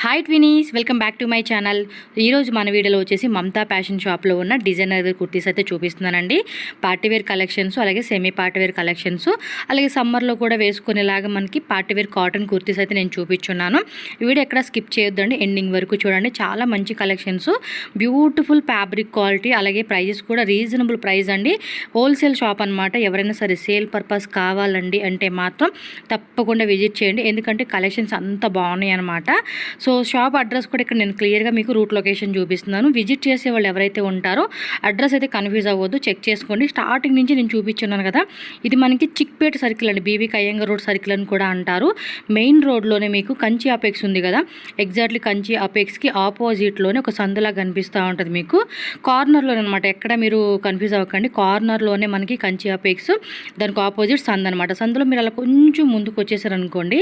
Hi twinnies, welcome back to my channel. ఈరోజు మన వీడియోలో వచ్చేసి మమతా ఫ్యాషన్ షాప్లో ఉన్న డిజైనర్ కుర్తీస్ అయితే చూపిస్తున్నానండి. పార్టీవేర్ కలెక్షన్స్, అలాగే సెమీ పార్టీవేర్ కలెక్షన్స్, అలాగే సమ్మర్లో కూడా వేసుకునేలాగా మనకి పార్టీవేర్ కాటన్ కుర్తీస్ అయితే నేను చూపించున్నాను. ఈ వీడియో ఎక్కడ స్కిప్ చేయొద్దండి, ఎండింగ్ వరకు చూడండి. చాలా మంచి కలెక్షన్స్, బ్యూటిఫుల్ ఫ్యాబ్రిక్ క్వాలిటీ, అలాగే ప్రైజెస్ కూడా రీజనబుల్ ప్రైస్ అండి. హోల్సేల్ షాప్ అనమాట. ఎవరైనా సరే సేల్ పర్పస్ కావాలండి అంటే మాత్రం తప్పకుండా విజిట్ చేయండి, ఎందుకంటే కలెక్షన్స్ అంత బాగున్నాయి అనమాట. సో షాప్ అడ్రస్ కూడా ఇక్కడ నేను క్లియర్గా మీకు రూట్ లొకేషన్ చూపిస్తున్నాను. విజిట్ చేసే వాళ్ళు ఎవరైతే ఉంటారో అడ్రస్ అయితే కన్ఫ్యూజ్ అవ్వద్దు, చెక్ చేసుకోండి. స్టార్టింగ్ నుంచి నేను చూపించున్నాను కదా, ఇది మనకి చిక్పేట సర్కిల్ అండి, బీవీకి అయ్యంగర్ రోడ్ సర్కిల్ అని కూడా అంటారు. మెయిన్ రోడ్లోనే మీకు కంచి అపెక్స్ ఉంది కదా, ఎగ్జాక్ట్లీ కంచి అపెక్స్కి ఆపోజిట్లోనే ఒక సందులా కనిపిస్తూ ఉంటుంది మీకు. కార్నర్లోనే అనమాట, ఎక్కడ మీరు కన్ఫ్యూజ్ అవ్వకండి. కార్నర్లోనే మనకి కంచి అపెక్స్, దానికి ఆపోజిట్ సందు అనమాట. సందులో మీరు అలా కొంచెం ముందుకు వచ్చేసారనుకోండి,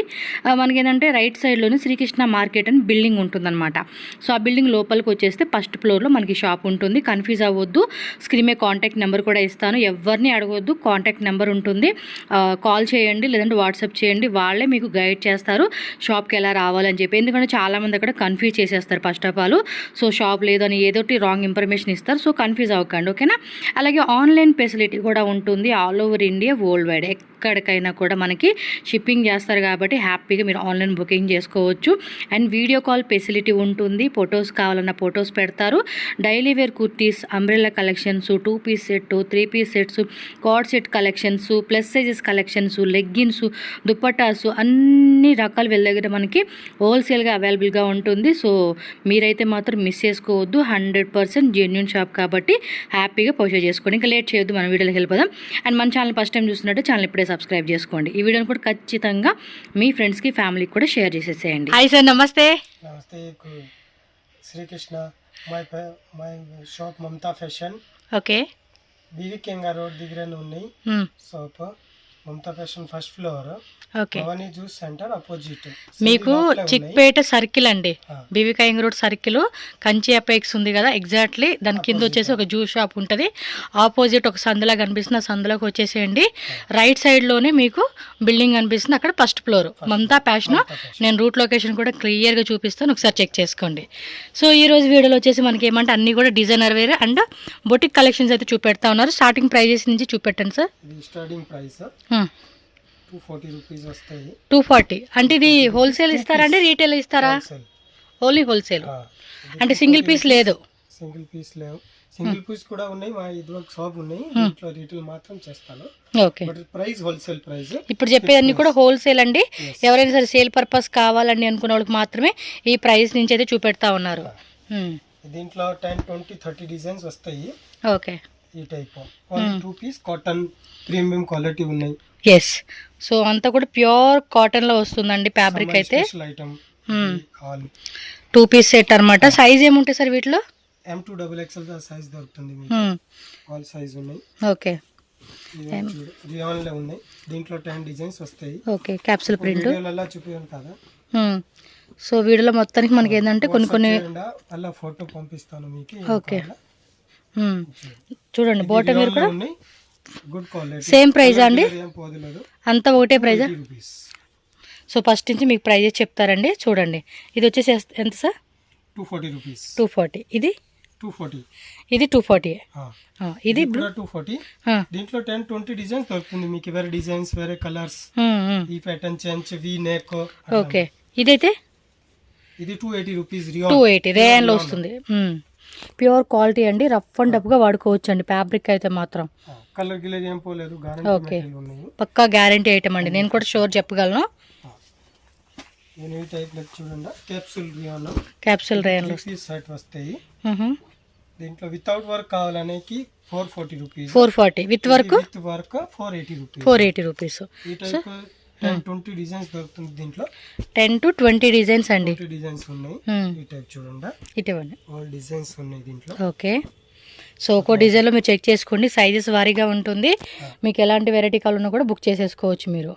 మనకి ఏంటంటే రైట్ సైడ్లోనే శ్రీకృష్ణ మార్కెట్ అని బిల్డింగ్ ఉంటుందన్నమాట. సో ఆ బిల్డింగ్ లోపలికి వచ్చేస్తే ఫస్ట్ ఫ్లోర్లో మనకి షాప్ ఉంటుంది. కన్ఫ్యూజ్ అవ్వద్దు. స్క్రీన్ మీద కాంటాక్ట్ నెంబర్ కూడా ఇస్తాను, ఎవరిని అడగవద్దు. కాంటాక్ట్ నెంబర్ ఉంటుంది, కాల్ చేయండి, లేదంటే వాట్సాప్ చేయండి, వాళ్ళే మీకు గైడ్ చేస్తారు షాప్కి ఎలా రావాలని చెప్పి. ఎందుకంటే చాలామంది అక్కడ కన్ఫ్యూజ్ చేసేస్తారు first of all. So shop లేదని ఏదోటి రాంగ్ ఇన్ఫర్మేషన్ ఇస్తారు. సో కన్ఫ్యూజ్ అవ్వకండి, ఓకేనా. అలాగే ఆన్లైన్ ఫెసిలిటీ కూడా ఉంటుంది, all over India, world wide ఎక్కడికైనా కూడా మనకి షిప్పింగ్ చేస్తారు కాబట్టి హ్యాపీగా మీరు ఆన్లైన్ బుకింగ్ చేసుకోవచ్చు. అండ్ వీడియో కాల్ ఫెసిలిటీ ఉంటుంది, ఫొటోస్ కావాలన్న ఫొటోస్ పెడతారు. Daily wear kurtis, umbrella collections, 2 piece set, 3 piece sets, cord set collections, plus sizes collections, leggings, dupattas, అన్ని రకాలు వీళ్ళ దగ్గర మనకి హోల్సేల్గా అవైలబుల్గా ఉంటుంది. సో మీరైతే మాత్రం మిస్ చేసుకోవద్దు, 100% జెన్యూన్ షాప్ కాబట్టి హ్యాపీగా పర్చేజ్ చేసుకోండి. ఇంకా లేట్ చేయొద్దు, మన వీడియోకి వెళ్ళిపోదాం. అండ్ మన ఛానల్ ఫస్ట్ టైం చూస్తున్నట్టు ఛానల్ ఇప్పుడే సబ్స్క్రైబ్ చేసుకోండి. ఈ వీడియోని కూడా ఖచ్చితంగా మీ ఫ్రెండ్స్కి, ఫ్యామిలీకి కూడా షేర్ చేసేసేయండి. హాయ్ సార్, నమస్తే. నమస్తే Srikrishna. My shop Mamata fashion. Okay. BVK Iyengar road దగ్గర ఉన్నాయి shop. Mamata fashion first floor, okay. Bhavani juice centre opposite మీకు చిక్పేట సర్కిల్ అండి, BVK Iyengar road circle, Kanchi apex ఉంది కదా, ఎగ్జాక్ట్లీ దాని కింద వచ్చేసి ఒక జ్యూస్ షాప్ ఉంటుంది. ఆపోజిట్ ఒక సందులా కనిపిస్తుంది, ఆ సందులోకి వచ్చేసేయండి. రైట్ సైడ్లోనే మీకు బిల్డింగ్ కనిపిస్తుంది, అక్కడ ఫస్ట్ ఫ్లోర్ మమతా ఫ్యాషన్. నేను రూట్ లొకేషన్ కూడా క్లియర్గా చూపిస్తాను, ఒకసారి చెక్ చేసుకోండి. సో ఈ రోజు వీడియోలో వచ్చేసి మనకి ఏమంటే అన్ని కూడా designer wear and boutique collections అయితే చూపెడతా ఉన్నారు. స్టార్టింగ్ ప్రైజెస్ నుంచి చూపెట్టండి సార్. స్టార్టింగ్ ప్రైస్ 240 రూపీస్ వస్తాయి. 240 అంటే ఇది హోల్సేల్ ఇస్తారా అండి, రీటైల్ ఇస్తారా? ఓన్లీ హోల్సేల్ అంటే సింగిల్ పీస్ లేదు? సింగిల్ పీస్ లేవు, సింగిల్ పీస్ కూడా ఉన్నాయి. మా ఇది ఒక షాప్ ఉన్నాయి, దీంట్లో రీటైల్ మాత్రం చేస్తాను. ఓకే. Price wholesale price. ఇప్పుడు చెప్పేదన్నీ కూడా హోల్సేల్ అండి. ఎవరైనా సరే సేల్ పర్పస్ కావాలండి అనుకున్న వాళ్ళకి మాత్రమే ఈ ప్రైస్ నుంచి అయితే చూపెడతా ఉన్నారు. దీంట్లో 10, 20, 30 డిజైన్స్ వస్తాయి. ఓకే. ఈ type 2 piece cotton premium quality ఉన్నాయి. ఎస్. సో అంతా కూడా ప్యూర్ కాటన్ లో వస్తుందండి ఫ్యాబ్రిక్ అయితే. 2 పీస్ సెట్ అనమాట. సైజ్ ఏముంటాయి సార్ వీటిలో? M2XXL సైజ్ దొరుకుతుంది మీకు, ఆల్ సైజ్ ఉన్నాయి. ఓకే. రియాన్ లో ఉన్నాయి, దీంట్లో 10 డిజైన్స్ వస్తాయి. ఓకే. క్యాప్సూల్ ప్రింట్ వీడియోలలో చూపించాను కదా. సో వీడియోలో మొత్తానికి మనకి ఏంటంటే కొన్ని అలా ఫోటో పంపిస్తాను మీకు. ఓకే. చూడండి బాటమ్ వేర్ కూడా గుడ్ క్వాలిటీ. సేమ్ ప్రైస్ అండి, అంతా ఒకటే ప్రైజా? సో ఫస్ట్ నుంచి మీకు ప్రైజెస్ చెప్తారండి. చూడండి, ఇది వచ్చేసి ఎంత సార్? 240 రూపీస్. 240. ఇది 240. ఇది 240. ఇది 240. దీంట్లో 10, 20 డిజైన్స్ దొరుకుతుంది మీకు, వేరే డిజైన్స్, వేరే కలర్స్, ఈ ప్యాటర్న్ చెంచ్, వి నెక్. ఓకే. ఇదైతే ఇది 280 రూపీస్. 280 రేయన్ లో వస్తుంది. ప్యూర్ క్వాలిటీ అండి, రఫ్ అండ్ టఫ్ గా వాడుకోవచ్చు అండి. ఫ్యాబ్రిక్ అయితే మాత్రం కలర్ గిలర్ ఏం పోలేదు, ఓకే. పక్కా గ్యారంటీ ఐటమ్ అండి, నేను కూడా షోర్ చెప్పగలను. క్యాప్సూల్ రేయన్ లో సెట్ వస్తాయి. దీంట్లో వితౌట్ వర్క్ కావాలనేకి 440 rupees. 440. With work 480 rupees. 480 rupees. 20 designs దొరుకుతుంది దీంట్లో. 10 to 20 డిజైన్స్ అండి. 20 డిజైన్స్ ఉన్నాయి. ఈ టైప్ చూడండి, ఇటువంటి ఆల్ డిజైన్స్ ఉన్నాయి దీంట్లో. ఓకే. సో ఒక్కో డిజైన్లో మీరు చెక్ చేసుకోండి, సైజెస్ వారీగా ఉంటుంది. మీకు ఎలాంటి వెరైటీ కావాలన్నా కూడా బుక్ చేసేసుకోవచ్చు మీరు.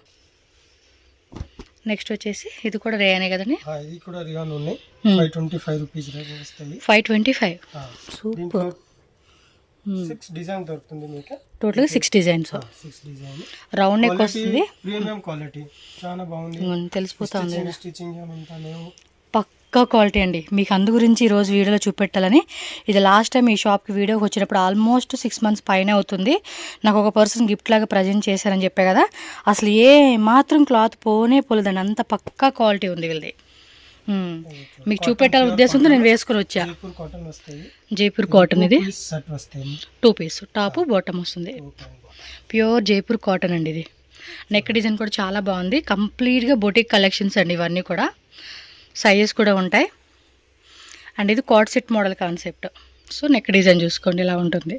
నెక్స్ట్ వచ్చేసి ఇది కూడా రేయానే కదండి. ఇది కూడా రియాన్ ఉన్నాయి. 525 రూపీస్ వస్తాయి. 525. సూపర్. 6 డిజైన్ దొరుకుతుంది మీకు. టోటల్గా 6 డిజైన్స్. 6 డిజైన్. రౌండ్ నెక్ వస్తుంది, ప్రీమియం క్వాలిటీ, చాలా బాగుంది, తెలిసిపోతుంది. స్టిచింగ్ ఏమంతా లేవు, పక్కా క్వాలిటీ అండి. మీకు అందు గురించి ఈరోజు వీడియోలో చూపెట్టాలని. ఇది లాస్ట్ టైం ఈ షాప్కి వీడియోకి వచ్చినప్పుడు ఆల్మోస్ట్ 6 months పైన అవుతుంది. నాకు ఒక పర్సన్ గిఫ్ట్ లాగా ప్రజెంట్ చేశారని చెప్పా కదా, అసలు ఏ మాత్రం క్లాత్ పోలేదండి, అంత పక్కా క్వాలిటీ ఉంది వీళ్ళది. మీకు చూపెట్టాల ఉద్దేశంతో నేను వేసుకొని వచ్చా. జైపూర్ కాటన్ ఇది 2 piece టాప్ బాటమ్ వస్తుంది. ప్యూర్ జైపూర్ కాటన్ అండి ఇది. నెక్ డిజైన్ కూడా చాలా బాగుంది. కంప్లీట్గా బొటిక్ కలెక్షన్స్ అండి ఇవన్నీ కూడా. సైజెస్ కూడా ఉంటాయి. అండ్ ఇది card set model concept. So neck design చూసుకోండి ఇలా ఉంటుంది.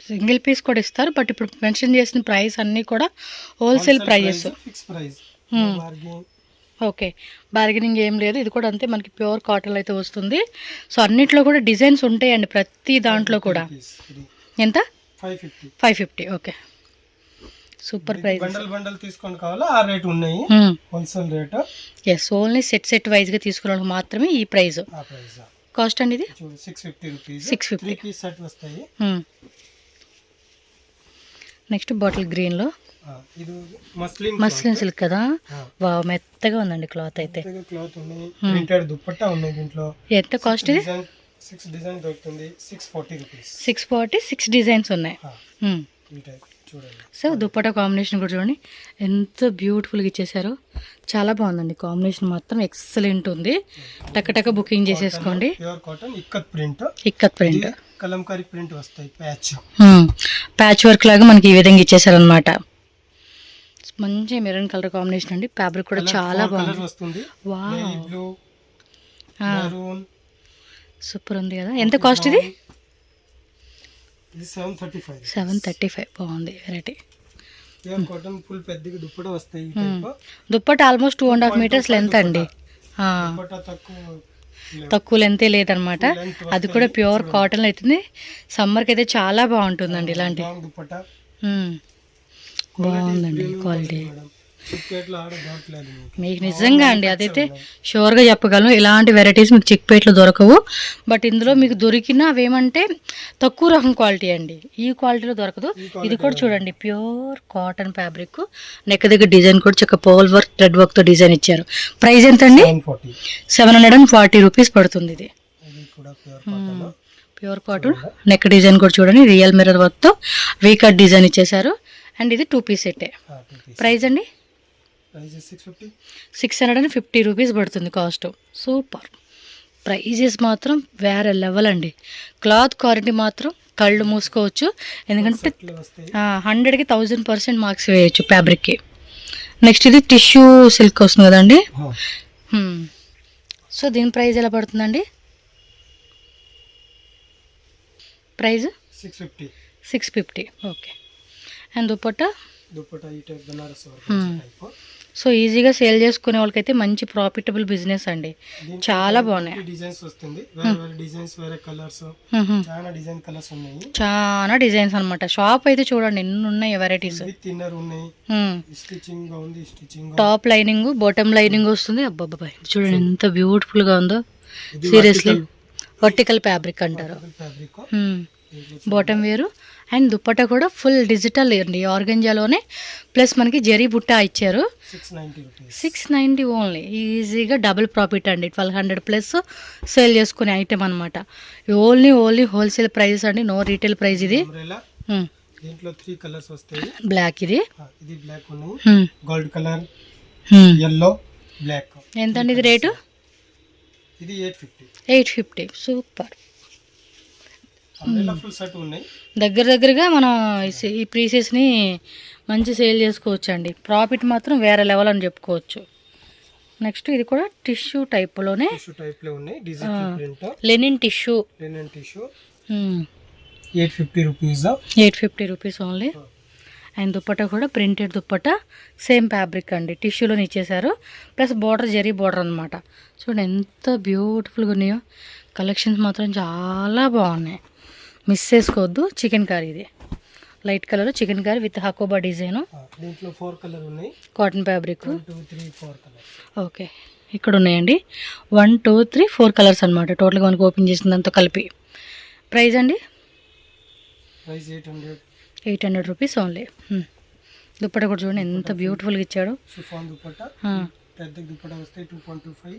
సింగిల్ పీస్ కూడా ఇస్తారు, బట్ ఇప్పుడు మెన్షన్ చేసిన ప్రైస్ అన్నీ కూడా హోల్సేల్ ప్రైజెస్. ఓకే, బార్గెనింగ్ ఏం లేదు. ఇది కూడా అంతే, మనకి ప్యూర్ కాటన్ అయితే వస్తుంది. సో అన్నిట్లో కూడా డిజైన్స్ ఉంటాయండి ప్రతి దాంట్లో కూడా. ఎంత? 550. Okay, super price. బండల్ తీసుకొని కావాలా ఆ రేట్ ఉన్నాయి, wholesale rate. Yes, only set wise గా తీసుకున్న మాత్రమే ఈ ప్రైస్. కాస్ట్ అండి ఇది 650 రూపీస్. 650 3 piece సెట్ వస్తాయి. నెక్స్ట్ బాటిల్ గ్రీన్ లో ఇది మస్లిన్ సిల్క్ కదా. వావ్, మెత్తగా ఉందండి క్లాత్ అయితే. క్లాత్ ఉన్నాయి, ప్రింటెడ్ దుపట్టా ఉన్నాయి దీంట్లో. ఎంత కాస్ట్ ఇది? 6 డిజైన్ దొరుకుతుంది. 640 రూపీస్. 640, 6 డిజైన్స్ ఉన్నాయి. సో దుప్పటా కాంబినేషన్ కూడా చూడండి ఎంత బ్యూటిఫుల్గా ఇచ్చేసారో. చాలా బాగుందండి కాంబినేషన్, మాత్రం ఎక్సలెంట్ ఉంది. టక్క బుకింగ్ చేసేసుకోండి. ఇక్కత్ ప్రింట్ కలంకారీ ప్రింట్ వస్తాయి. ప్యాచ్ వర్క్ లాగా మనకి ఈ విధంగా ఇచ్చేసారనమాట. మంచి మెరూన్ కలర్ కాంబినేషన్ అండి. ఫ్యాబ్రిక్ కూడా చాలా బాగుంది. వావ్, సూపర్ ఉంది కదా. ఎంత కాస్ట్ ఇది? 735. బాగుంది variety. Dupatta almost 2.5 meters length అండి. తక్కువ లెంతే లేదనమాట. అది కూడా ప్యూర్ కాటన్ అవుతుంది. సమ్మర్కి అయితే చాలా బాగుంటుందండి ఇలాంటి. బాగుందండి క్వాలిటీ. మీకు నిజంగా అండి అదైతే షూర్గా చెప్పగలను, ఇలాంటి వెరైటీస్ మీకు చిక్పేట్లో దొరకవు. బట్ ఇందులో మీకు దొరికిన అవేమంటే తక్కువ రకం క్వాలిటీ అండి, ఈ క్వాలిటీలో దొరకదు. ఇది కూడా చూడండి ప్యూర్ కాటన్ ఫ్యాబ్రిక్. నెక్ దగ్గర డిజైన్ కూడా చక్క పోల్ వర్క్, థ్రెడ్ వర్క్తో డిజైన్ ఇచ్చారు. ప్రైస్ ఎంత అండి? 740 రూపీస్ పడుతుంది. ఇది ప్యూర్ కాటన్. నెక్ డిజైన్ కూడా చూడండి రియల్ మిర్రర్ వర్క్తో వీ కట్ డిజైన్ ఇచ్చేసారు. అండ్ ఇది 2 piece సెట్. ప్రైస్ అండి 650 రూపీస్ పడుతుంది కాస్ట్. సూపర్ ప్రైజెస్ మాత్రం వేరే లెవెల్ అండి. క్లాత్ క్వాలిటీ మాత్రం కళ్ళు మూసుకోవచ్చు, ఎందుకంటే 100కి 1000% మార్క్స్ వేయచ్చు ఫ్యాబ్రిక్కి. నెక్స్ట్ ఇది టిష్యూ సిల్క్ వస్తుంది కదండి. సో దీని ప్రైస్ ఎలా పడుతుందండి? Price 650. Okay. And dupatta so ఈజీగా సేల్ చేసుకునే వాళ్ళకైతే మంచి ప్రాఫిటబుల్ బిజినెస్ అండి. చాలా బాగున్నాయి. చాలా డిజైన్స్ అన్నమాట. షాప్ అయితే చూడండి ఎన్ని ఉన్నాయి varieties. Top lining, bottom lining వస్తుంది. అబ్బాబ్బా చూడండి ఎంత బ్యూటిఫుల్ గా ఉందో. సీరియస్లీ వర్టికల్ ఫ్యాబ్రిక్ అంటారు. బాటమ్ వేరు. అండ్ దుప్పట్టా కూడా ఫుల్ డిజిటల్ అండి, ఆర్గంజాలోనే. ప్లస్ మనకి జరీ బుట్టా ఇచ్చారు. 690 ఓన్లీ. ఈజీగా డబుల్ ప్రాఫిట్ అండి. 1200+ సేల్ చేసుకునే ఐటెం అనమాట. ఓన్లీ హోల్సేల్ ప్రైస్ అండి, నో రీటైల్ ప్రైస్ ఇది. బ్లాక్ ఇది గోల్డ్ కలర్, yellow, black. ఎంత అండి ఇది రేటు? ఇది 850. సూపర్. దగ్గరగా మనం ఈ పీసెస్ని మంచి సేల్ చేసుకోవచ్చు అండి. ప్రాఫిట్ మాత్రం వేరే లెవెల్ అని చెప్పుకోవచ్చు. నెక్స్ట్ ఇది కూడా టిష్యూ టైప్లోనే linen tissue. 850 rupees only. And dupatta కూడా ప్రింటెడ్ దుప్పట్టా, సేమ్ ఫ్యాబ్రిక్ అండి, టిష్యూలోనే ఇచ్చేసారు. ప్లస్ బార్డర్ జరీ బార్డర్ అనమాట. చూడండి ఎంత బ్యూటిఫుల్గా ఉన్నాయో. కలెక్షన్స్ మాత్రం చాలా బాగున్నాయి, మిస్ చేసుకోవద్దు. చికెన్ కర్రీ ఇది light colour chicken curry with Hakoba design. దీంట్లో 4 కలర్ ఉన్నాయి. Cotton fabric. 1 2 3 4 కలర్స్. ఓకే, ఇక్కడ ఉన్నాయండి 1 2 3 4 కలర్స్ అనమాట. టోటల్గా మనకు ఓపెన్ చేసిందంతా కలిపి. ప్రైస్ అండి? Price 800 rupees only. దుప్పట్టా కూడా చూడండి ఎంత బ్యూటిఫుల్గా ఇచ్చాడు. షిఫాన్ దుప్పట్టా, పెద్ద దుప్పట్టా వస్తాయి 2.25.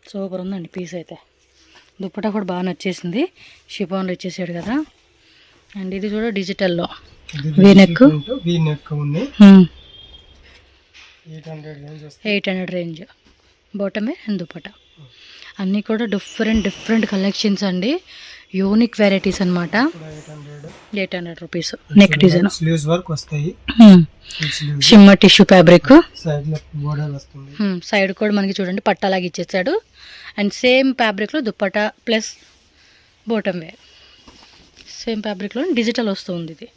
సూపర్ ఉందండి పీస్ అయితే. దుప్పటా కూడా బాగా నచ్చేసింది, షిఫాన్లో ఇచ్చేసాడు కదా. అండ్ ఇది కూడా డిజిటల్లో వీనెక్ ఉంది. 800 రేంజ్ బాటమే అండ్ దుప్పట. అన్నీ కూడా డిఫరెంట్ కలెక్షన్స్ అండి, యూనిక్ వెరైటీస్ అనమాట. 800 rupees. Neck design sleeves work వస్తాయి, షిమ్మర్ టిష్యూ ఫ్యాబ్రిక్, సైడ్ లో బోర్డర్ వస్తుంది. సైడ్ కూడా మనకి చూడండి పట్టాలాగా ఇచ్చేసాడు. అండ్ సేమ్ ఫ్యాబ్రిక్లో dupatta plus bottom wear, same ఫ్యాబ్రిక్లో డిజిటల్ వస్తుంది. ఇది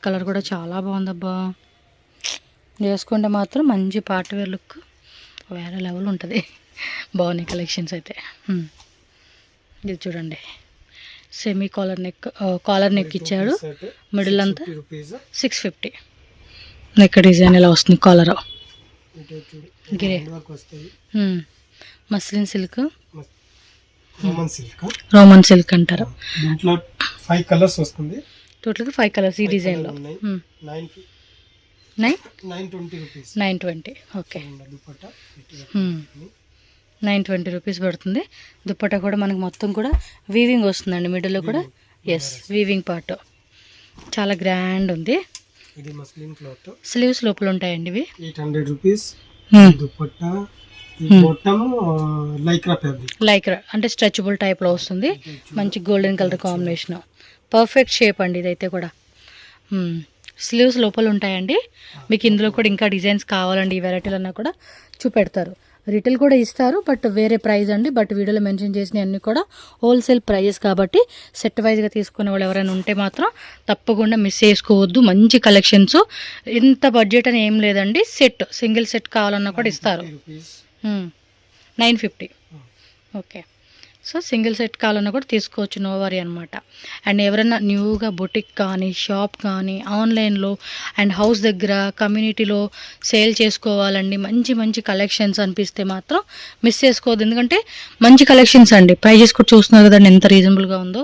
కలర్ కూడా చాలా బాగుందబ్బా, వేసుకుంటే మాత్రం మంచి పార్టీ వేర్ లుక్ వేరే లెవెల్ ఉంటుంది. బాగున్నాయి కలెక్షన్స్ అయితే. ఇది చూడండి సెమీ కాలర్ నెక్ ఇచ్చాడు, మిడిల్ అంతా 650. నెక్ డిజైన్ ఇలా వస్తుంది, కాలర్ గిరే మస్లిన్ సిల్క్, రోమన్ సిల్క్ అంటారు. దీంట్లో 5 కలర్స్ వస్తుంది, టోటల్గా 5 కలర్స్ ఈ డిజైన్లో. 920. ఓకే, 920 రూపీస్ పడుతుంది. దుప్పటా కూడా మనకి మొత్తం కూడా వీవింగ్ వస్తుందండి, మిడిల్లో కూడా ఎస్ వీవింగ్ పార్ట్ చాలా గ్రాండ్ ఉంది. ఇది మస్లిన్ క్లాత్, స్లీవ్స్ లోపల ఉంటాయండి ఇవి. 800 రూపీస్. దుప్పట్టా బాటమ్ లైక్రా అంటే స్ట్రెచబుల్ టైప్లో వస్తుంది, మంచి golden colour combination, perfect shape అండి ఇదైతే కూడా. స్లీవ్స్ లోపల ఉంటాయండి. మీకు ఇందులో కూడా ఇంకా డిజైన్స్ కావాలండి, ఈ వెరైటీలు అన్నా కూడా చూపెడతారు. రిటైల్ కూడా ఇస్తారు, బట్ వేరే ప్రైస్ అండి. బట్ వీడియోలో మెన్షన్ చేసిన అన్నీ కూడా హోల్సేల్ ప్రైజెస్ కాబట్టి సెట్ వైజ్గా తీసుకునే వాళ్ళు ఎవరైనా ఉంటే మాత్రం తప్పకుండా మిస్ చేసుకోవద్దు. మంచి కలెక్షన్స్, ఇంత బడ్జెట్ అని ఏం లేదండి. సింగిల్ సెట్ కావాలన్నా కూడా ఇస్తారు. 950. ఓకే, సో సింగిల్ సెట్ కావాలన్నా కూడా తీసుకోవచ్చు, నో వరీ అనమాట. అండ్ ఎవరైనా న్యూగా బొటిక్ కానీ షాప్ కానీ ఆన్లైన్లో అండ్ హౌస్ దగ్గర కమ్యూనిటీలో సేల్ చేసుకోవాలండి, మంచి కలెక్షన్స్ అనిపిస్తే మాత్రం మిస్ చేసుకోవద్దు. ఎందుకంటే మంచి కలెక్షన్స్ అండి, ప్రైజెస్ కూడా చూస్తున్నారు కదండి ఎంత రీజనబుల్గా ఉందో.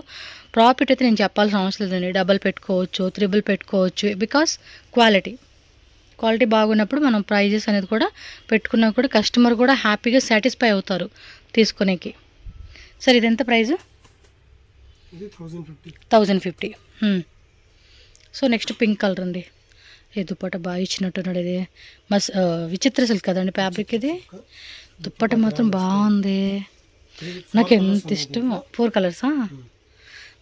ప్రాఫిట్ అయితే నేను చెప్పాల్సిన అవసరం లేదండి, డబల్ పెట్టుకోవచ్చు, 3 పెట్టుకోవచ్చు. బికాస్ క్వాలిటీ బాగున్నప్పుడు మనం ప్రైజెస్ అనేది కూడా పెట్టుకున్నా కూడా కస్టమర్ కూడా హ్యాపీగా సాటిస్ఫై అవుతారు తీసుకునేకి. సార్ ఇది ఎంత price? 1050. So next pink colour అండి, ఏ దుప్పట బాగా ఇచ్చినట్టున్నాడు. ఇది విచిత్ర సిల్క్ కదండి ఫ్యాబ్రిక్. ఇది దుప్పట మాత్రం బాగుంది, నాకు ఎంత ఇష్టం. 4 కలర్సా?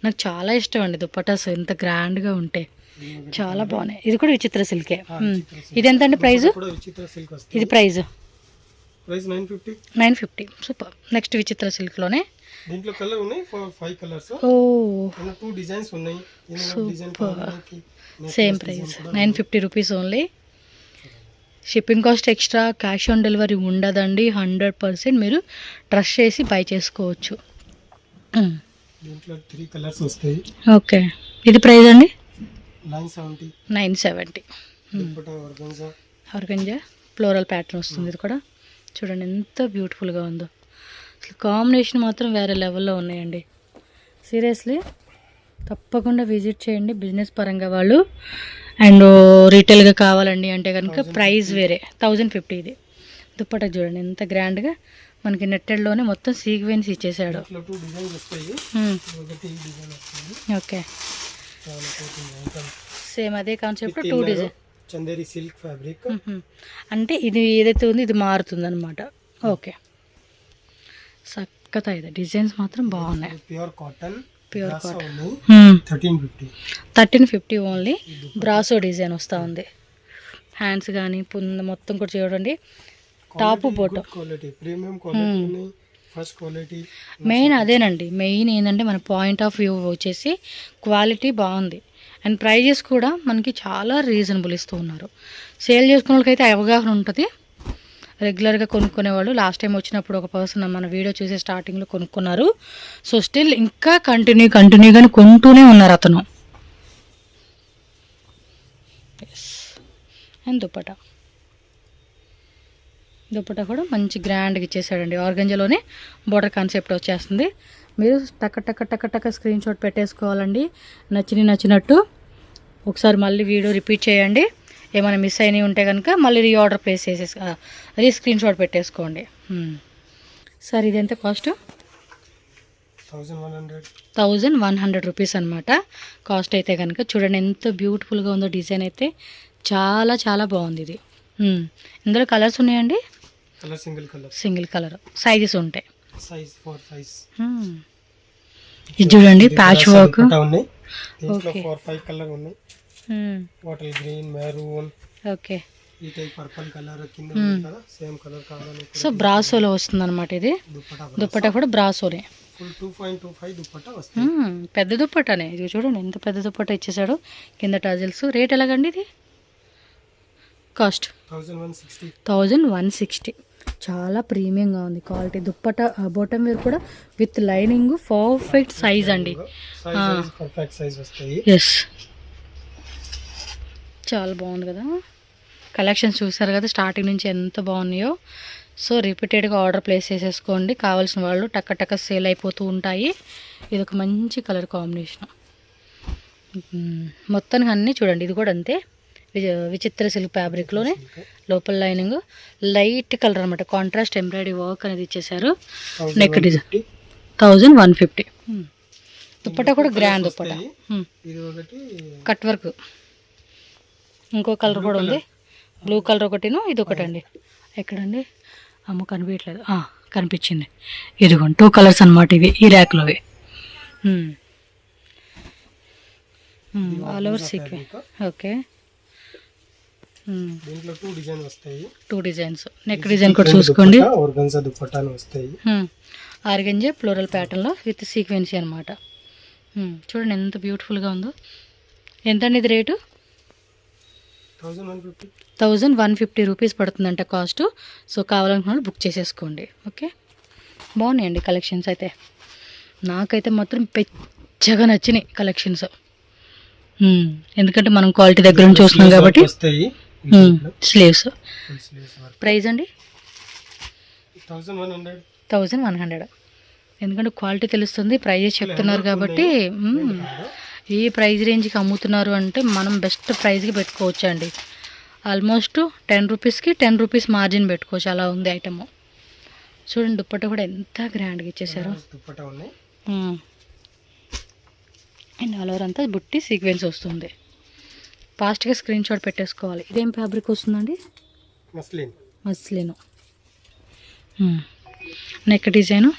నాకు చాలా ఇష్టం అండి దుప్పటాస్, ఎంత గ్రాండ్గా ఉంటే చాలా బాగున్నాయి. ఇది కూడా విచిత్ర సిల్కే. ఇది ఎంత అండి ప్రైజు? ఇది ప్రైజు 950. సూపర్. నెక్స్ట్ విచిత్ర సిల్క్లోనే దీంట్లో కలర్ ఉన్నాయి, 5 కలర్స్. ఓ 2 డిజైన్స్ ఉన్నాయి. Same price 950 rupees only. Shipping cost extra, cash on delivery ఉండదండి. 100% మీరు ట్రస్ట్ చేసి బై చేసుకోవచ్చు. దీంట్లో 3 కలర్స్ వస్తాయి. ఓకే, ఇది ప్రైస్ అండి 970. ఆర్గంజా ఫ్లోరల్ ప్యాటర్న్ వస్తుంది. ఇది కూడా చూడండి ఎంత బ్యూటిఫుల్గా ఉందో, అసలు కాంబినేషన్ మాత్రం వేరే లెవెల్లో ఉన్నాయండి. సీరియస్లీ తప్పకుండా విజిట్ చేయండి బిజినెస్ పరంగా వాళ్ళు. అండ్ రీటైల్గా కావాలండి అంటే కనుక ప్రైస్ వేరే 1050. ఇది దుప్పట చూడండి ఎంత గ్రాండ్గా మనకి నెట్టెడ్లోనే మొత్తం సీక్వెన్స్ ఇచ్చేసాడు. ఓకే, సేమ్ అదే concept 2 design Chanderi silk fabric. అంటే ఇది ఏదైతే ఉందో ఇది మారుతుంది అనమాట. ఓకే, చక్కగా ఇది డిజైన్స్ మాత్రం బాగున్నాయి. Pure cotton 1350 only. Brasso design వస్తూ ఉంది, హ్యాండ్స్ కానీ మొత్తం కూడా చూడండి. టాప్ బోటం మెయిన్ అదేనండి. మెయిన్ ఏంటంటే మన పాయింట్ ఆఫ్ వ్యూ వచ్చేసి క్వాలిటీ బాగుంది అండ్ ప్రైజెస్ కూడా మనకి చాలా రీజనబుల్ ఇస్తూ ఉన్నారు. సేల్ చేసుకునే వాళ్ళకైతే అవగాహన ఉంటుంది, రెగ్యులర్గా కొనుక్కునేవాళ్ళు. లాస్ట్ టైం వచ్చినప్పుడు ఒక పర్సన్ మన వీడియో చూసే స్టార్టింగ్లో కొనుక్కున్నారు. సో స్టిల్ ఇంకా కంటిన్యూగానే కొంటూనే ఉన్నారు అతను. అండ్ దుప్పటా కూడా మంచి గ్రాండ్గా ఇచ్చేసాడండి. ఆర్గంజాలోనే బోర్డర్ కాన్సెప్ట్ వచ్చేస్తుంది. మీరు టక్క స్క్రీన్ షాట్ పెట్టేసుకోవాలండి నచ్చినట్టు. ఒకసారి మళ్ళీ వీడియో రిపీట్ చేయండి, ఏమైనా మిస్ అయినవి ఉంటే కనుక మళ్ళీ రీఆర్డర్ ప్లేస్ చేసేసి స్క్రీన్ షాట్ పెట్టేసుకోండి. సార్ ఇది ఎంత కాస్ట్? 1100 రూపీస్ అనమాట కాస్ట్ అయితే కనుక. చూడండి ఎంత బ్యూటిఫుల్గా ఉందో డిజైన్ అయితే, చాలా చాలా బాగుంది ఇది. ఇందులో కలర్స్ ఉన్నాయండి? సింగిల్ కలర్ సైజెస్ ఉంటాయి. ఇది చూడండి patch work. Okay bottle green, maroon, okay. ఈ టైప్ పర్పుల్ కలర్ కింద కదా సేమ్ కలర్ కావాలని. సో బ్రాసోలో వస్తుంది అనమాట ఇది. దుప్పట్టా కూడా బ్రాసోనే. ఫుల్ 2.25 దుపట్టా వస్తుంది. పెద్ద దుప్పట్టానే ఇది. చూడండి ఎంత పెద్ద దుప్పట్టా ఇచ్చేసాడు. కింద టజిల్స్. రేట్ ఎలాగండి ఇది? కాస్ట్ 1160. చాలా ప్రీమియంగా ఉంది క్వాలిటీ. దుప్పట్టా బాటమ్ వేర్ కూడా విత్ లైనింగ్ పర్ఫెక్ట్ సైజ్ అండి. పర్ఫెక్ట్ సైజ్ వస్తాయి. ఎస్, చాలా బాగుంది కదా. కలెక్షన్స్ చూసారు కదా స్టార్టింగ్ నుంచి ఎంత బాగున్నాయో. సో రిపీటెడ్గా ఆర్డర్ ప్లేస్ చేసేసుకోండి. కావాల్సిన వాళ్ళు టక్క టక్క సేల్ అయిపోతూ ఉంటాయి. ఇది ఒక మంచి కలర్ కాంబినేషన్. మొత్తానికి అన్నీ చూడండి. ఇది కూడా అంతే, విచిత్ర సిల్క్ ఫ్యాబ్రిక్లోనే లోపల లైనింగ్ లైట్ కలర్ అనమాట. కాంట్రాస్ట్ ఎంబ్రాయిడరీ వర్క్ అనేది ఇచ్చేసారు. Neck design 1150. దుప్పట్టా కూడా గ్రాండ్ దుప్పట్టా. Cut work. ఇంకో కలర్ కూడా ఉంది, బ్లూ కలర్ ఒకటిను ఇది ఒకటండి. ఎక్కడండి? అమ్మ కనిపించట్లేదు. కనిపించింది. ఇదిగోండి 2 కలర్స్ అనమాట ఇవి ఈ ర్యాక్లోవి. All over sequence. ఓకే. దీంట్లో 2 డిజైన్ వస్తాయి. 2 డిజైన్స్. నెక్ డిజైన్ కూడా చూసుకోండి. ఆర్గన్జా దుపట్టాలు వస్తాయి. ఆర్గంజా ఫ్లోరల్ ప్యాటర్న్లో విత్ సీక్వెన్సీ అనమాట. చూడండి ఎంత బ్యూటిఫుల్గా ఉందో. ఎంత అండి ఇది రేటు? 1150 రూపీస్ పడుతుందంట కాస్ట్. సో కావాలనుకున్న బుక్ చేసేసుకోండి. ఓకే, బాగున్నాయండి కలెక్షన్స్ అయితే. నాకైతే మాత్రం పెచ్చగా నచ్చినాయి కలెక్షన్స్. ఎందుకంటే మనం క్వాలిటీ దగ్గర నుంచి చూస్తున్నాం కాబట్టి. స్లీవ్స్ ప్రైస్ అండి 1100. ఎందుకంటే క్వాలిటీ తెలుస్తుంది, ప్రైజెస్ చెప్తున్నారు కాబట్టి. ఈ ప్రైస్ రేంజ్కి అమ్ముతున్నారు అంటే మనం బెస్ట్ ప్రైస్కి పెట్టుకోవచ్చు అండి. ఆల్మోస్ట్ 10 రూపీస్కి 10 రూపీస్ మార్జిన్ పెట్టుకోవచ్చు, అలా ఉంది ఐటమ్. చూడండి దుప్పట్టా కూడా ఎంత గ్రాండ్గా ఇచ్చేసారు. అండ్ ఆల్ ఓవర్ అంతా బుట్టి సీక్వెన్స్ వస్తుంది. ఫాస్ట్గా స్క్రీన్ షాట్ పెట్టేసుకోవాలి. ఇదేం ఫ్యాబ్రిక్ వస్తుందండి? Muslin. Neck design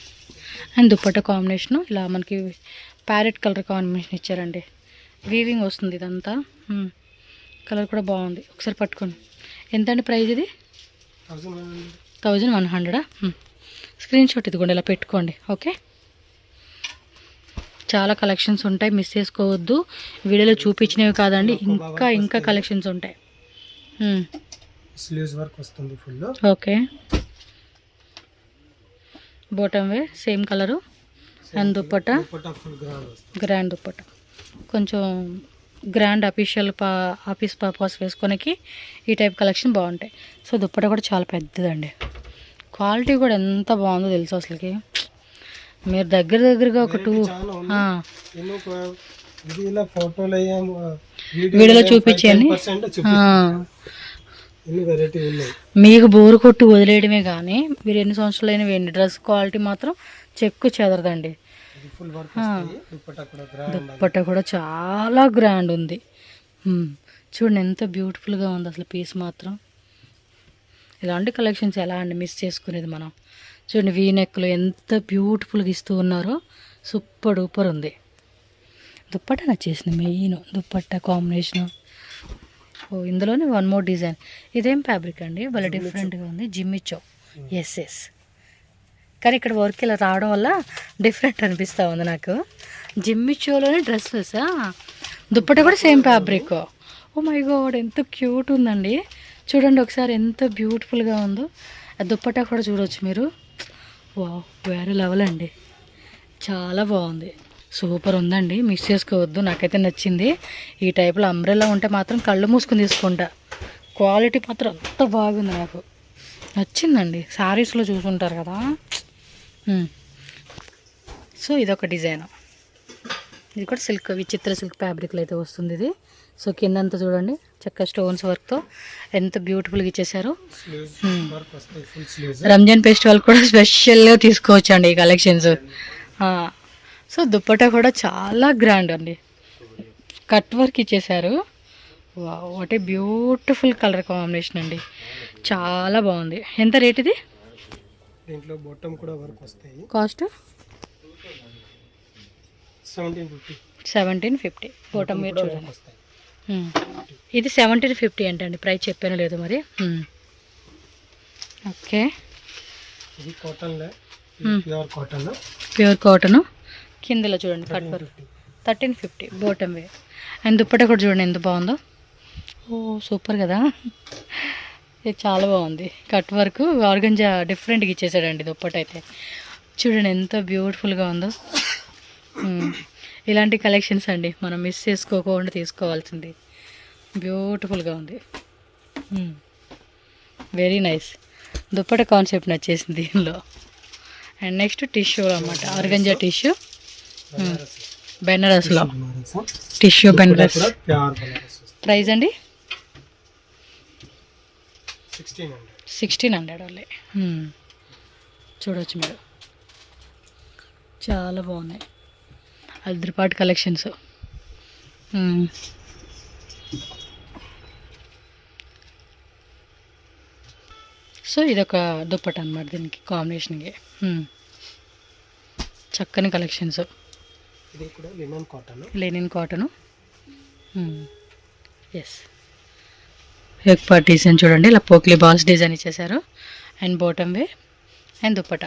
and dupatta combination ఇలా మనకి ప్యారెట్ కలర్ కాంబినేషన్ ఇచ్చారండి. వీవింగ్ వస్తుంది ఇదంతా. కలర్ కూడా బాగుంది. ఒకసారి పట్టుకోండి. ఎంత అండి ప్రైస్ ఇది? 1100. స్క్రీన్ షాట్ ఇదిగోండి ఇలా పెట్టుకోండి. ఓకే, చాలా కలెక్షన్స్ ఉంటాయి, మిస్ చేసుకోవద్దు. వీడియోలో చూపించినవి కాదండి, ఇంకా కలెక్షన్స్ ఉంటాయి. స్లీవ్స్ వర్క్ వస్తుంది full. Okay, bottom way same colour and dupatta grand dupatta. కొంచెం గ్రాండ్ ఆఫీస్ పర్పస్ వేసుకోనికి ఈ టైప్ కలెక్షన్ బాగుంటాయి. సో దుప్పట్టా కూడా చాలా పెద్దదండి. క్వాలిటీ కూడా ఎంత బాగుందో తెలుసు అసలుకి. మీరు దగ్గరగా ఒక 2 వీడియోలో చూపించాను. మీకు బోరు కొట్టి వదిలేయడమే కానీ మీరు ఎన్ని సంవత్సరాలు అయినా వేయండి, డ్రెస్ క్వాలిటీ మాత్రం చెక్కు చెదరదండి. దుప్పట్టా కూడా చాలా గ్రాండ్ ఉంది. చూడండి ఎంత బ్యూటిఫుల్గా ఉంది అసలు పీస్ మాత్రం. ఇలాంటి కలెక్షన్స్ ఎలా అండి మిస్ చేసుకునేది మనం. చూడండి వీ నెక్లు ఎంత బ్యూటిఫుల్గా ఇస్తూ ఉన్నారో, సూపర్ డూపర్ ఉంది. దుప్పట్టా నచ్చేసింది మెయిన్, దుప్పట్టా కాంబినేషను. ఇందులోనే 1 మోర్ డిజైన్. ఇదేం ఫ్యాబ్రిక్ అండి? భలే డిఫరెంట్గా ఉంది. జిమ్మిచో. ఎస్. కానీ ఇక్కడ వర్క్ ఇలా రావడం వల్ల డిఫరెంట్ అనిపిస్తూ ఉంది నాకు. జిమ్మిచోలోనే డ్రెస్సెస్. దుప్పట్టా కూడా same fabric. Oh my god ఎంత క్యూట్ ఉందండి. చూడండి ఒకసారి ఎంత బ్యూటిఫుల్గా ఉందో. ఆ దుప్పట్టా కూడా చూడవచ్చు మీరు. వావ్, వేరే లెవెల్ అండి, చాలా బాగుంది, సూపర్ ఉందండి. మిస్ చేసుకోవద్దు, నాకైతే నచ్చింది. ఈ టైప్లో అంబ్రెల్లా ఉంటే మాత్రం కళ్ళు మూసుకుని తీసుకుంటా. క్వాలిటీ మాత్రం అంత బాగుంది, నాకు నచ్చిందండి. శారీస్లో చూసుంటారు కదా. సో ఇదొక డిజైన్. ఇది కూడా సిల్క్, విచిత్ర సిల్క్ ఫ్యాబ్రిక్లో అయితే వస్తుంది ఇది. సో కిందంతా చూడండి చక్క స్టోన్స్ వర్క్తో ఎంత బ్యూటిఫుల్గా ఇచ్చేసారు. స్లీవ్స్ వర్క్ వస్తాయి, ఫుల్ స్లీవ్స్. రంజాన్ ఫెస్టివల్ కూడా స్పెషల్గా తీసుకోవచ్చు అండి ఈ కలెక్షన్స్. సో దుప్పటా కూడా చాలా గ్రాండ్ అండి, కట్ వర్క్ ఇచ్చేసారు. What a beautiful colour combination అండి, చాలా బాగుంది. ఎంత రేట్ ఇది? దీంట్లో బాటమ్ కూడా వర్క్ వస్తాయి. కాస్ట్ 1750. 1750 బాటమ్ మీరు కూడా చూడండి. work వస్తాయి. ఇది 1750 ఏంటండి, ప్రైస్ చెప్పాను లేదు మరి. ఓకే, ఇది కాటన్ లే, ప్యూర్ కాటన్. Pure cotton. కిందలో చూడండి cut work 1350 bottom wear. And dupatta కూడా చూడండి ఎంత బాగుందో. ఓ సూపర్ కదా, ఇది చాలా బాగుంది. కట్ వర్క్ ఆర్గంజా డిఫరెంట్గా ఇచ్చేసాడండి దుప్పట అయితే. చూడండి ఎంత బ్యూటిఫుల్గా ఉందో. ఇలాంటి కలెక్షన్స్ అండి మనం మిస్ చేసుకోకుండా తీసుకోవాల్సింది. బ్యూటిఫుల్గా ఉంది, వెరీ నైస్. దుప్పట కాన్సెప్ట్ నచ్చేసింది దీనిలో. అండ్ నెక్స్ట్ టిష్యూ అన్నమాట, ఆర్గంజా టిష్యూ బెనారస్లో. Tissue Benares pure Banaras. Price అండి 1600. 1600 ఓన్లీ. చూడవచ్చు మీరు, చాలా బాగున్నాయి అద్దరిపాటి కలెక్షన్స్. సో ఇదొక దుప్పట అన్నమాట, దీనికి కాంబినేషన్కి చక్కని కలెక్షన్స్. ఇది కూడా linen cotton. Linen cotton. Yes, egg part design చూడండి, ఇలా పోక్లీ బాల్స్ డిజైన్ ఇచ్చేసారు. And bottom wear and dupatta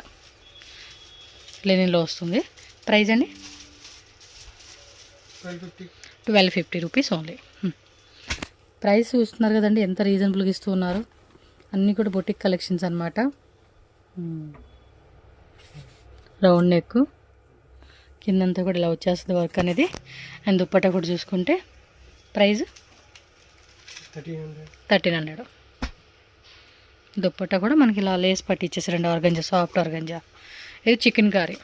లెనిన్లో వస్తుంది. ప్రైస్ అండి 1250. 1250 రూపీస్ ఓన్లీ. ప్రైస్ చూస్తున్నారు కదండి ఎంత రీజనబుల్గా ఇస్తూ ఉన్నారు. అన్నీ కూడా బొటిక్ కలెక్షన్స్ అన్నమాట. రౌండ్ నెక్, కిందంతా కూడా ఇలా వచ్చేస్తుంది వర్క్ అనేది. అండ్ దుప్పట కూడా చూసుకుంటే ప్రైస్ 1300. దుప్పట కూడా మనకి ఇలా లేస్ పట్టి ఇచ్చేసారండి, ఆర్గంజా, సాఫ్ట్ ఆర్గంజా. ఇది చికెన్ కర్రీ,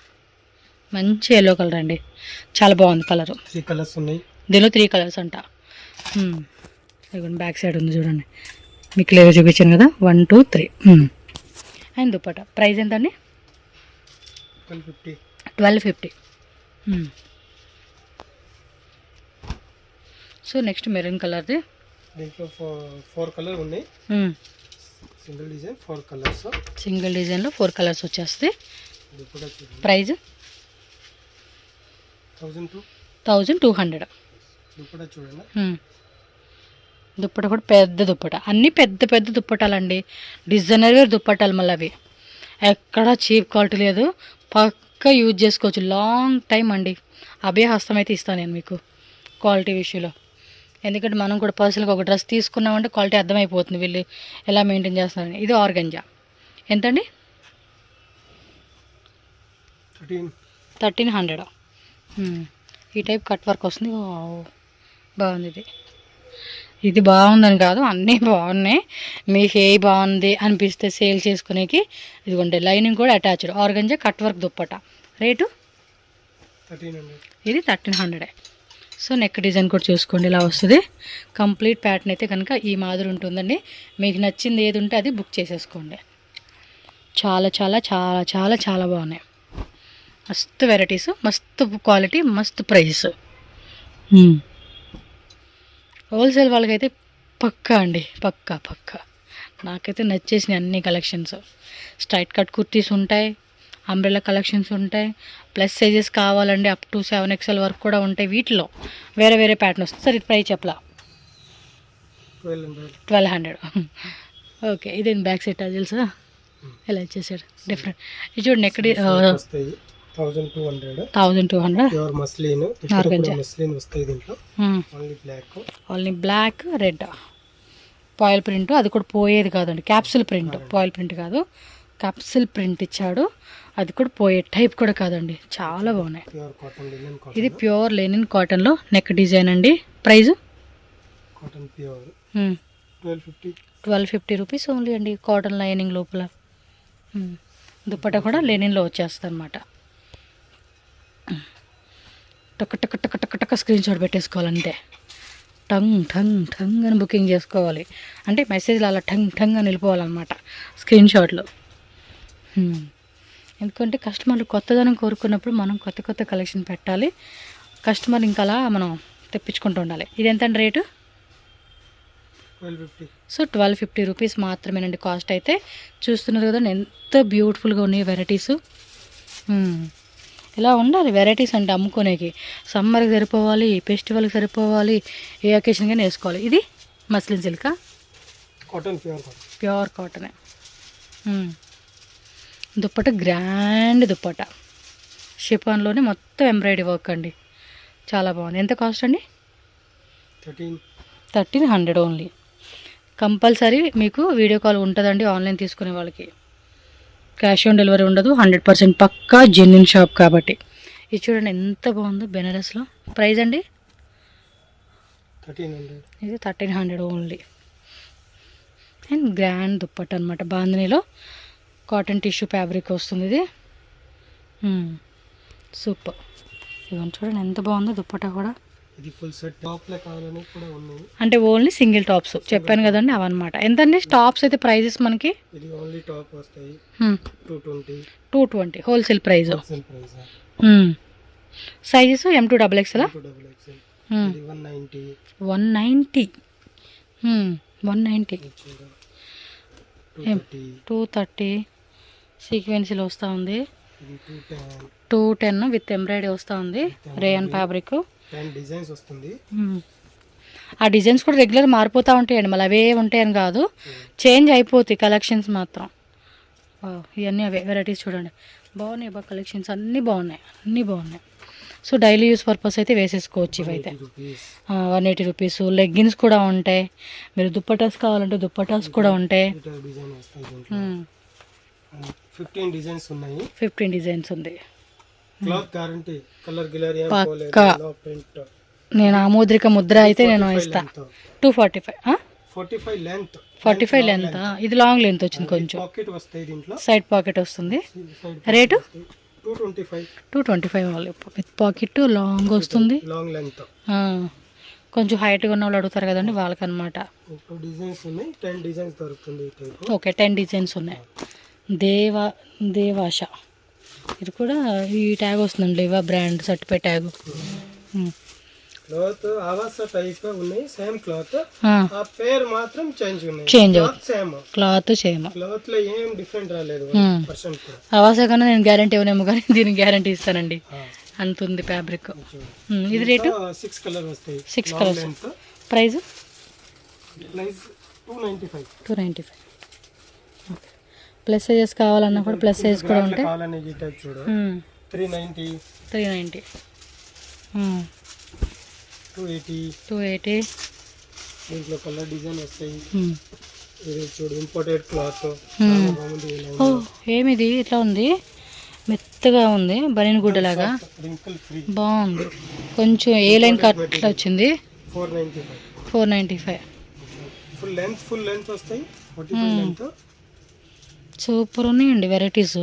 మంచి ఎల్లో కలర్ అండి, చాలా బాగుంది కలరు. 3 కలర్స్ ఉన్నాయి దీనిలో 3 కలర్స్ అంట. ఇదిగోండి బ్యాక్ సైడ్ ఉంది చూడండి, మీకు క్లియర్గా చూపించాను కదా. 1 2 3. అండ్ దుప్పట ప్రైస్ ఎంత అండి? 1250. 1250. సో నెక్స్ట్ మెరూన్ కలర్ది. దీంట్లో 4 కలర్ ఉన్నాయి. Single design 4 colours. సింగిల్ డిజైన్లో 4 కలర్స్ వచ్చేస్తుంది. ఇది కూడా చూడండి. ప్రైస్ 1200. ఇది కూడా చూడండి. దుప్పట కూడా పెద్ద దుప్పట, అన్నీ పెద్ద పెద్ద దుప్పటాలండి, డిజైనర్ వేర్ దుప్పటాలు. మళ్ళీ అవి ఎక్కడ చీప్ క్వాలిటీ లేదు, పక్కా యూజ్ చేసుకోవచ్చు లాంగ్ టైం అండి. అభయ హస్తం అయితే ఇస్తాను నేను మీకు క్వాలిటీ విషయంలో. ఎందుకంటే మనం కూడా పర్సనల్గా ఒక డ్రెస్ తీసుకున్నామంటే క్వాలిటీ అర్థమైపోతుంది వీళ్ళు ఎలా మెయింటైన్ చేస్తారని. ఇది ఆర్గంజా ఎంతండి? 1300. ఈ టైప్ కట్ వర్క్ వస్తుంది. బాగుంది ఇది. ఇది బాగుందని కాదు, అన్నీ బాగున్నాయి. మీకు ఏ బాగుంది అనిపిస్తే సేల్ చేసుకునేకి ఇదిగోండి, లైనింగ్ కూడా attached organza cut work dupatta. Rate 1300. ఇది 1300. సో నెక్ డిజైన్ కూడా చూసుకోండి, ఇలా వస్తుంది. కంప్లీట్ ప్యాటర్న్ అయితే కనుక ఈ మాదిరి ఉంటుందండి. మీకు నచ్చింది ఏది ఉంటే అది బుక్ చేసేసుకోండి. చాలా చాలా చాలా చాలా చాలా బాగున్నాయి, మస్తు వెరైటీస్, మస్తు క్వాలిటీ, మస్తు ప్రైస్. హోల్సేల్ వాళ్ళకైతే పక్కా అండి, పక్కా పక్కా. నాకైతే నచ్చేసినాయి అన్ని కలెక్షన్స్. స్ట్రైట్ కట్ కుర్తీస్ ఉంటాయి, అంబ్రెల్లా కలెక్షన్స్ ఉంటాయి, ప్లస్ సైజెస్ కావాలండి అప్ టు 7XL వరకు కూడా ఉంటాయి. వీటిలో వేరే వేరే ప్యాటర్న్ వస్తుంది. సార్ ఇది ప్రైస్ చెప్పలా? 1200. ఓకే, ఇది బ్యాక్ సైడ్ టజిల్స్ ఇలా ఇచ్చేసాడు డిఫరెంట్. ఇది చూడండి ఎక్కడ 1200. Pure muslin. ఇక్కడ మస్లిన్ వస్తాయి దీంట్లో. Only black red foil print, అది కూడా పోయేది కాదండి, క్యాప్సిల్ ప్రింట్, పాయిల్ ప్రింట్ కాదు, క్యాప్సిల్ ప్రింట్ ఇచ్చాడు. అది కూడా పోయే టైప్ కూడా కాదండి, చాలా బాగున్నాయి. ఇది ప్యూర్ లెనిన్ కాటన్లో నెక్ డిజైన్ అండి. ప్రైస్ 1250 రూపీస్ ఓన్లీ అండి, కాటన్ లైనింగ్ లోపల. దుప్పట కూడా లెనిన్లో వచ్చేస్తుంది అనమాట. టక్ టక్ టక్ టక్ టక్ స్క్రీన్ షాట్ పెట్టేసుకోవాలంటే టంగ్ టంగ్ టంగ్ అని బుకింగ్ చేసుకోవాలి. అంటే మెసేజ్లు అలా టంగ్ టంగ్ అని వెళ్ళిపోవాలన్నమాట స్క్రీన్ షాట్లో. ఎందుకంటే కస్టమర్లు కొత్తదనం కోరుకున్నప్పుడు మనం కొత్త కొత్త కలెక్షన్ పెట్టాలి. కస్టమర్ ఇంకా అలా మనం తెప్పించుకుంటూ ఉండాలి. ఇది ఎంత అండి రేటు? 1250. సో 1250 రూపీస్ మాత్రమేనండి కాస్ట్ అయితే. చూస్తున్నారు కదా ఎంత బ్యూటిఫుల్గా ఉన్నాయి వెరైటీస్. ఇలా ఉండాలి వెరైటీస్ అంటే అమ్ముకునేకి. సమ్మర్కి సరిపోవాలి, ఫెస్టివల్కి సరిపోవాలి, ఏ అకేషన్గా వేసుకోవాలి. ఇది మస్లిన్ సిల్కా, కాటన్, ప్యూర్ కాటనే. దుప్పట గ్రాండ్ దుప్పట, షిఫాన్లోనే మొత్తం ఎంబ్రాయిడరీ వర్క్ అండి, చాలా బాగుంది. ఎంత కాస్ట్ అండి? 1300 ఓన్లీ. కంపల్సరీ మీకు వీడియో కాల్ ఉంటుందండి ఆన్లైన్ తీసుకునే వాళ్ళకి. క్యాష్ ఆన్ డెలివరీ ఉండదు, 100% పక్కా జెన్యున్ షాప్ కాబట్టి. ఇది చూడండి ఎంత బాగుందో బెనారస్లో. ప్రైస్ అండి 1300. ఇది 1300 ఓన్లీ. అండ్ గ్రాండ్ దుప్పట్ట అనమాట, బాందినీలో కాటన్ టిష్యూ ఫ్యాబ్రిక్ వస్తుంది ఇది. సూపర్. ఇవన్నీ చూడండి ఎంత బాగుందో దుప్పట్ట కూడా. ఇది ఫుల్ సెట్ టాప్లే కావాలని కూడా ఉన్నాయి. అంటే ఓన్లీ సింగిల్ టాప్స్ చెప్పాను కదండి అవన్నమాట. ఎంతండి టాప్స్ అయితే ప్రైజెస్ మనకి? ఇది ఓన్లీ టాప్ వస్తాయి 220 wholesale price. Price sizes M2XXL 190. 190 230 సీక్వెన్సీలో వస్తూ ఉంది. 210 విత్ ఎంబ్రాయిడరీ వస్తూ ఉంది, రేయన్ ఫ్యాబ్రిక్. డిజైన్స్ వస్తుంది. ఆ డిజైన్స్ కూడా రెగ్యులర్ మారిపోతూ ఉంటాయండి, మళ్ళీ అవే ఉంటాయని కాదు, చేంజ్ అయిపోతాయి కలెక్షన్స్ మాత్రం. ఇవన్నీ అవే వెరైటీస్ చూడండి బాగున్నాయి. కలెక్షన్స్ అన్నీ బాగున్నాయి. సో డైలీ యూస్ పర్పస్ అయితే వేసేసుకోవచ్చు ఇవైతే. 180 రూపీస్. లెగ్గిన్స్ కూడా ఉంటాయి, మీరు దుప్పటాస్ కావాలంటే దుప్పటాస్ కూడా ఉంటాయి. 15 డిజైన్స్ ఉంది. పక్కా నేను ఆమోద్రిక ముద్ర అయితే నేను ఇస్తా. 245 లెంత్. ఇది లాంగ్ లెంత్ వచ్చింది కొంచెం, సైడ్ పాకెట్ వస్తుంది. రేటు 225 విత్ పాకెట్ లాంగ్ వస్తుంది. కొంచెం హైట్గా ఉన్న వాళ్ళు అడుగుతారు కదండి వాళ్ళకనమాట. ఓకే 10 డిజైన్స్ ఉన్నాయి. దేవాష ఇది కూడా ఈ ట్యాగ్ వస్తుందండి, లేవా బ్రాండ్ సర్టిఫైడ్ ట్యాగ్. క్లాత్ ఆవాస టైప్ ఉన్నాయి, సేమ్ క్లాత్, ఆ పేరు మాత్రం చేంజ్ అవుతుంది. సేమ్ క్లాత్ సేమ్, క్లాత్ లో ఏం డిఫరెంట్ రాలేదు. ఆవాస కన్నా నేను గ్యారంటీ ఇవ్వనేమో కానీ దీనికి గ్యారంటీ ఇస్తానండి, అంత ఉంది ఫ్యాబ్రిక్. ఇది రేటు 6 కలర్ వస్తాయి. 6 కలర్స్. ప్రైస్ 295. ప్లస్ సైజెస్ కావాలన్నా కూడా ప్లస్ సైజ్ కూడా ఉంటాయి. 390. 280. దీంట్లో కలర్ డిజైన్ వస్తాయి. ఇది చూడు ఇంపోర్టెడ్ క్లాత్. ఏమిది ఇట్లా ఉంది, మెత్తగా ఉంది, బనీన్ గుడ్డలాగా బాగుంది. కొంచెం ఏ లైన్ కట్ ఇట్లా వచ్చింది. 495. ఫుల్ లెంత్ వస్తాయి. 45 లెంత్. సూపర్ ఉన్నాయండి వెరైటీస్.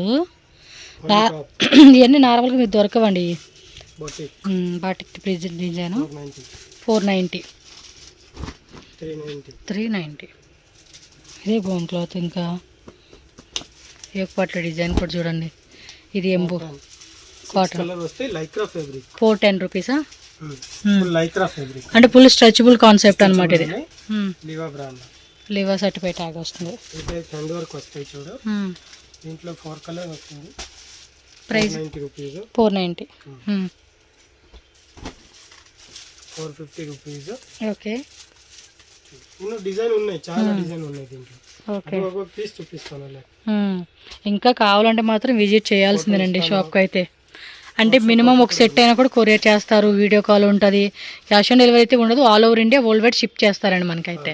ఇవన్నీ నార్మల్గా మీకు దొరకవండి. Batik design 490. 390. ఇదే బాగుంది క్లాత్. ఇంకా ఏకపాట్ల డిజైన్ కూడా చూడండి, ఇది ఎంబు కాటన్. 410 రూపీసా? అంటే ఫుల్ స్ట్రెచబుల్ కాన్సెప్ట్ అనమాట ఇది. లివా సర్టిఫైడ్ ట్యాగ్ వస్తుంది. దీంట్లో 4 కలర్ వస్తుంది. ప్రైస్ 490. 450 రూపీస్. ఓకే. డిజైన్ ఉన్నాయి, చాలా డిజైన్ ఉన్నాయి దీంట్లో. ఓకే, పీస్ చూపిస్తాను. ఇంకా కావాలంటే మాత్రం విజిట్ చేయాల్సిందేనండి షాప్కి అయితే. అంటే మినిమం ఒక సెట్ అయినా కూడా కొరియర్ చేస్తారు, వీడియో కాల్ ఉంటుంది. క్యాష్ ఆన్ డెలివరీ అయితే ఉండదు, all over India world wide ship చేస్తారండి మనకైతే.